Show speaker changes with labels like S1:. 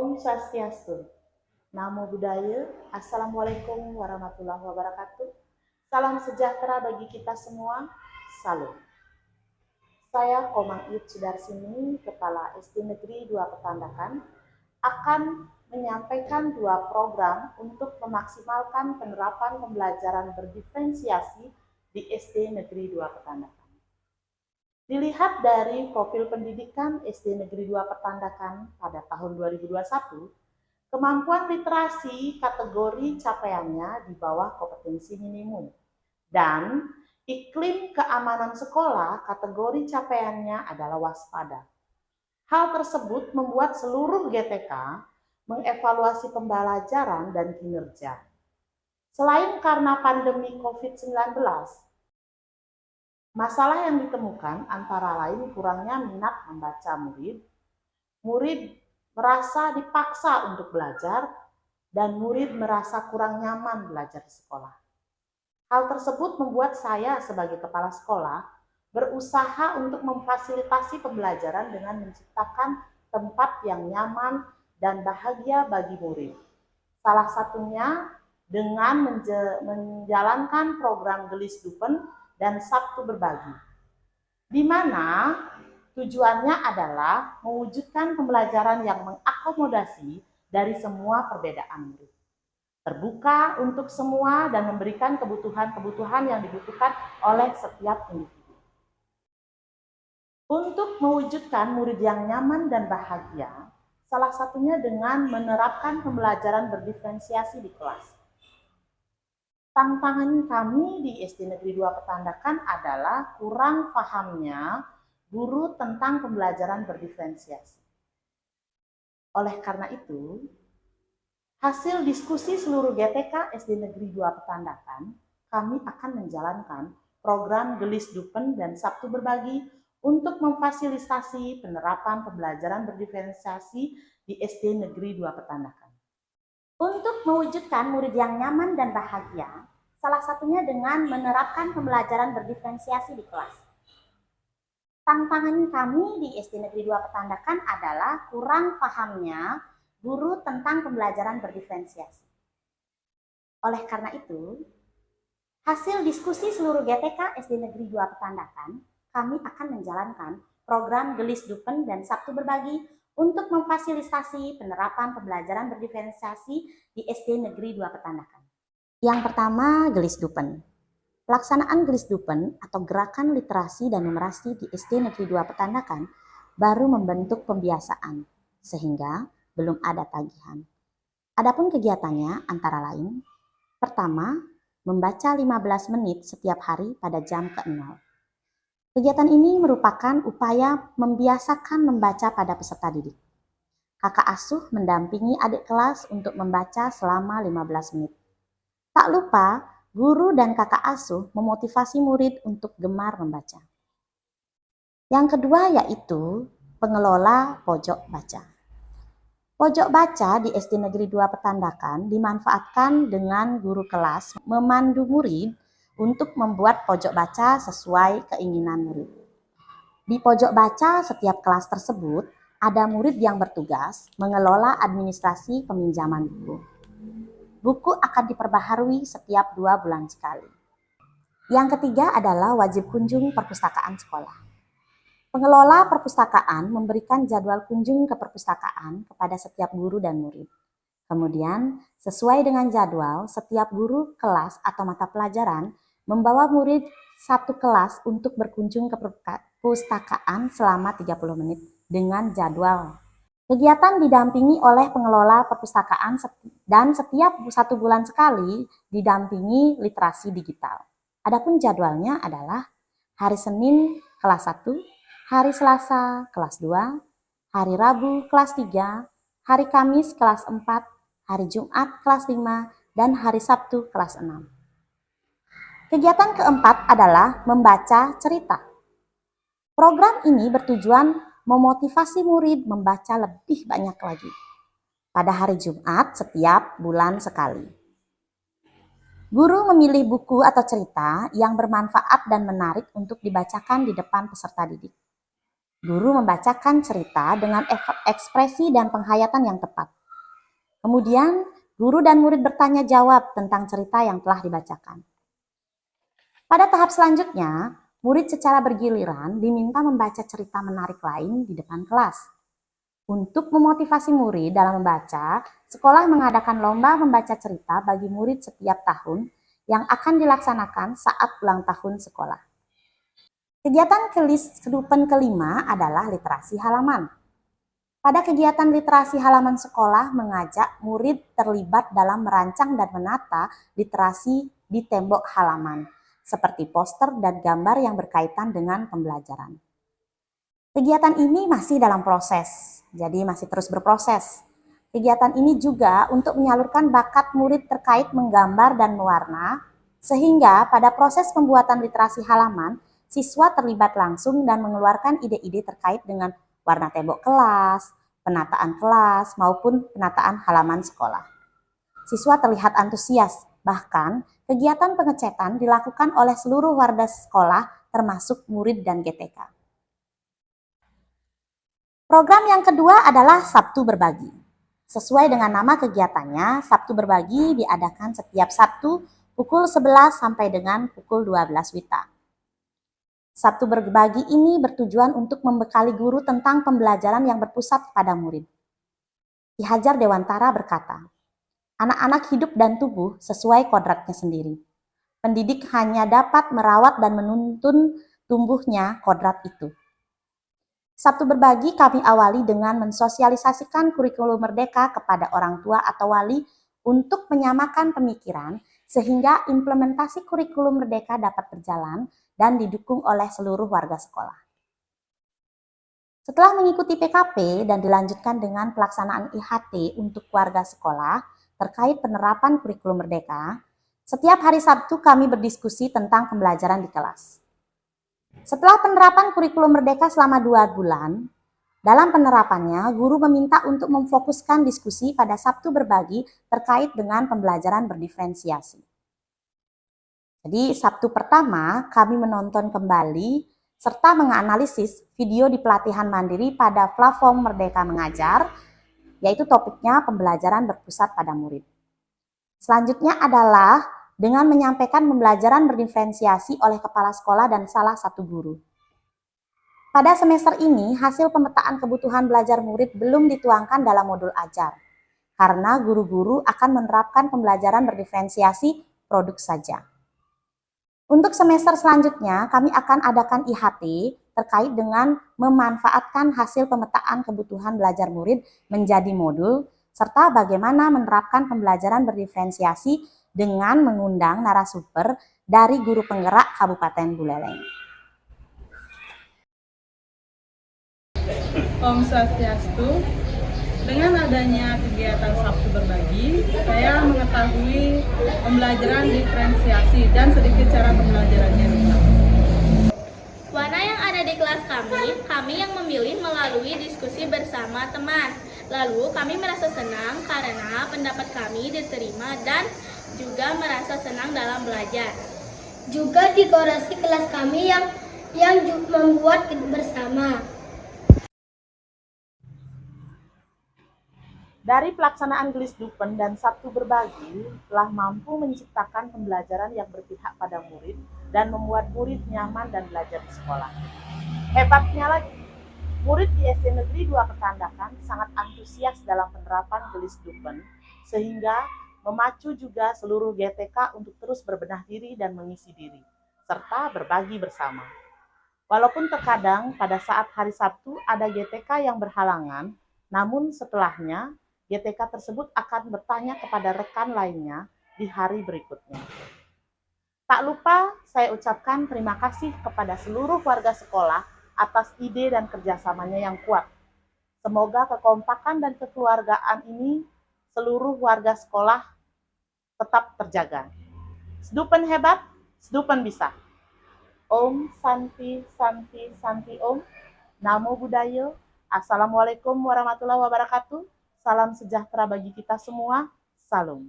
S1: Om Swastiastu. Namo Buddhaya. Assalamualaikum warahmatullahi wabarakatuh. Salam sejahtera bagi kita semua. Salam. Saya Komang Iyut Sudarsini, Kepala SD Negeri 2 Petandakan, akan menyampaikan 2 program untuk memaksimalkan penerapan pembelajaran berdiferensiasi di SD Negeri 2 Petandakan. Dilihat dari profil pendidikan SD Negeri 2 Petandakan pada tahun 2021, kemampuan literasi kategori capaiannya di bawah kompetensi minimum, dan iklim keamanan sekolah kategori capaiannya adalah waspada. Hal tersebut membuat seluruh GTK mengevaluasi pembelajaran dan kinerja. Selain karena pandemi COVID-19, masalah yang ditemukan antara lain kurangnya minat membaca murid merasa dipaksa untuk belajar, dan murid merasa kurang nyaman belajar di sekolah. Hal tersebut membuat saya sebagai kepala sekolah berusaha untuk memfasilitasi pembelajaran dengan menciptakan tempat yang nyaman dan bahagia bagi murid. Salah satunya dengan menjalankan program Gelis Dupen dan Sabtu Berbagi, di mana tujuannya adalah mewujudkan pembelajaran yang mengakomodasi dari semua perbedaan murid, terbuka untuk semua dan memberikan kebutuhan-kebutuhan yang dibutuhkan oleh setiap individu. Untuk mewujudkan murid yang nyaman dan bahagia, salah satunya dengan menerapkan pembelajaran berdiferensiasi di kelas. Tantangan kami di SD Negeri 2 Petandakan adalah kurang pahamnya guru tentang pembelajaran berdiferensiasi. Oleh karena itu, hasil diskusi seluruh GTK SD Negeri 2 Petandakan, kami akan menjalankan program Gelis Dupen dan Sabtu Berbagi untuk memfasilitasi penerapan pembelajaran berdiferensiasi di SD Negeri 2 Petandakan. Untuk mewujudkan murid yang nyaman dan bahagia, salah satunya dengan menerapkan pembelajaran berdiferensiasi di kelas. Tantangan kami di SD Negeri 2 Petandakan adalah kurang pahamnya guru tentang pembelajaran berdiferensiasi. Oleh karena itu, hasil diskusi seluruh GTK SD Negeri 2 Petandakan, kami akan menjalankan program Gelis Dupen dan Sabtu Berbagi untuk memfasilitasi penerapan pembelajaran berdiferensiasi di SD Negeri 2 Petandakan. Yang pertama, Gelis Dupen. Pelaksanaan Gelis Dupen atau Gerakan Literasi dan Numerasi di SD Negeri 2 Petandakan baru membentuk pembiasaan, sehingga belum ada tagihan. Adapun kegiatannya antara lain, pertama, membaca 15 menit setiap hari pada jam ke-0. Kegiatan ini merupakan upaya membiasakan membaca pada peserta didik. Kakak asuh mendampingi adik kelas untuk membaca selama 15 menit. Tak lupa, guru dan kakak asuh memotivasi murid untuk gemar membaca. Yang kedua yaitu pengelola pojok baca. Pojok baca di SD Negeri 2 Petandakan dimanfaatkan dengan guru kelas memandu murid untuk membuat pojok baca sesuai keinginan murid. Di pojok baca setiap kelas tersebut, ada murid yang bertugas mengelola administrasi peminjaman buku. Buku akan diperbaharui setiap 2 bulan sekali. Yang ketiga adalah wajib kunjung perpustakaan sekolah. Pengelola perpustakaan memberikan jadwal kunjung ke perpustakaan kepada setiap guru dan murid. Kemudian, sesuai dengan jadwal, setiap guru kelas atau mata pelajaran membawa murid satu kelas untuk berkunjung ke perpustakaan selama 30 menit dengan jadwal. Kegiatan didampingi oleh pengelola perpustakaan dan setiap 1 bulan sekali didampingi literasi digital. Adapun jadwalnya adalah hari Senin kelas 1, hari Selasa kelas 2, hari Rabu kelas 3, hari Kamis kelas 4, hari Jumat kelas 5, dan hari Sabtu kelas 6. Kegiatan keempat adalah membaca cerita. Program ini bertujuan memotivasi murid membaca lebih banyak lagi pada hari Jumat setiap bulan sekali. Guru memilih buku atau cerita yang bermanfaat dan menarik untuk dibacakan di depan peserta didik. Guru membacakan cerita dengan ekspresi dan penghayatan yang tepat. Kemudian, guru dan murid bertanya jawab tentang cerita yang telah dibacakan. Pada tahap selanjutnya, murid secara bergiliran diminta membaca cerita menarik lain di depan kelas. Untuk memotivasi murid dalam membaca, sekolah mengadakan lomba membaca cerita bagi murid setiap tahun yang akan dilaksanakan saat ulang tahun sekolah. Kegiatan kehidupan kelima adalah literasi halaman. Pada kegiatan literasi halaman sekolah mengajak murid terlibat dalam merancang dan menata literasi di tembok halaman, seperti poster dan gambar yang berkaitan dengan pembelajaran. Kegiatan ini masih dalam proses, jadi masih terus berproses. Kegiatan ini juga untuk menyalurkan bakat murid terkait menggambar dan mewarna, sehingga pada proses pembuatan literasi halaman, siswa terlibat langsung dan mengeluarkan ide-ide terkait dengan warna tembok kelas, penataan kelas, maupun penataan halaman sekolah. Siswa terlihat antusias, bahkan kegiatan pengecetan dilakukan oleh seluruh warga sekolah termasuk murid dan GTK. Program yang kedua adalah Sabtu Berbagi. Sesuai dengan nama kegiatannya, Sabtu Berbagi diadakan setiap Sabtu pukul 11 sampai dengan pukul 12 WITA. Sabtu Berbagi ini bertujuan untuk membekali guru tentang pembelajaran yang berpusat pada murid. Ki Hajar Dewantara berkata, anak-anak hidup dan tubuh sesuai kodratnya sendiri. Pendidik hanya dapat merawat dan menuntun tumbuhnya kodrat itu. Sabtu Berbagi kami awali dengan mensosialisasikan kurikulum merdeka kepada orang tua atau wali untuk menyamakan pemikiran sehingga implementasi kurikulum merdeka dapat berjalan dan didukung oleh seluruh warga sekolah. Setelah mengikuti PKP dan dilanjutkan dengan pelaksanaan IHT untuk warga sekolah terkait penerapan kurikulum merdeka, setiap hari Sabtu kami berdiskusi tentang pembelajaran di kelas. Setelah penerapan kurikulum merdeka selama 2 bulan, dalam penerapannya, guru meminta untuk memfokuskan diskusi pada Sabtu Berbagi terkait dengan pembelajaran berdiferensiasi. Jadi Sabtu pertama kami menonton kembali serta menganalisis video di pelatihan mandiri pada platform Merdeka Mengajar, yaitu topiknya pembelajaran berpusat pada murid. Selanjutnya adalah dengan menyampaikan pembelajaran berdiferensiasi oleh kepala sekolah dan salah satu guru. Pada semester ini, hasil pemetaan kebutuhan belajar murid belum dituangkan dalam modul ajar, karena guru-guru akan menerapkan pembelajaran berdiferensiasi produk saja. Untuk semester selanjutnya, kami akan adakan IHT terkait dengan memanfaatkan hasil pemetaan kebutuhan belajar murid menjadi modul, serta bagaimana menerapkan pembelajaran berdiferensiasi dengan mengundang narasumber dari guru penggerak Kabupaten Buleleng.
S2: Om Swastiastu. Dengan adanya kegiatan Sabtu Berbagi, saya mengetahui pembelajaran diferensiasi dan sedikit cara pembelajarannya di kelas.
S3: Warna yang ada di kelas kami yang memilih melalui diskusi bersama teman. Lalu kami merasa senang karena pendapat kami diterima dan juga merasa senang dalam belajar.
S4: Juga dekorasi kelas kami yang membuat bersama.
S5: Dari pelaksanaan Gelisdupen dan Sabtu Berbagi telah mampu menciptakan pembelajaran yang berpihak pada murid dan membuat murid nyaman dan belajar di sekolah. Hebatnya lagi, murid di SD Negeri 2 Ketandakan sangat antusias dalam penerapan Gelisdupen sehingga memacu juga seluruh GTK untuk terus berbenah diri dan mengisi diri, serta berbagi bersama. Walaupun terkadang pada saat hari Sabtu ada GTK yang berhalangan, namun setelahnya GTK tersebut akan bertanya kepada rekan lainnya di hari berikutnya. Tak lupa saya ucapkan terima kasih kepada seluruh warga sekolah atas ide dan kerjasamanya yang kuat. Semoga kekompakan dan kekeluargaan ini seluruh warga sekolah tetap terjaga. Sedupen hebat, sedupen bisa. Om Santi Santi Santi Om. Namo Buddhaya. Assalamualaikum warahmatullahi wabarakatuh. Salam sejahtera bagi kita semua. Salam.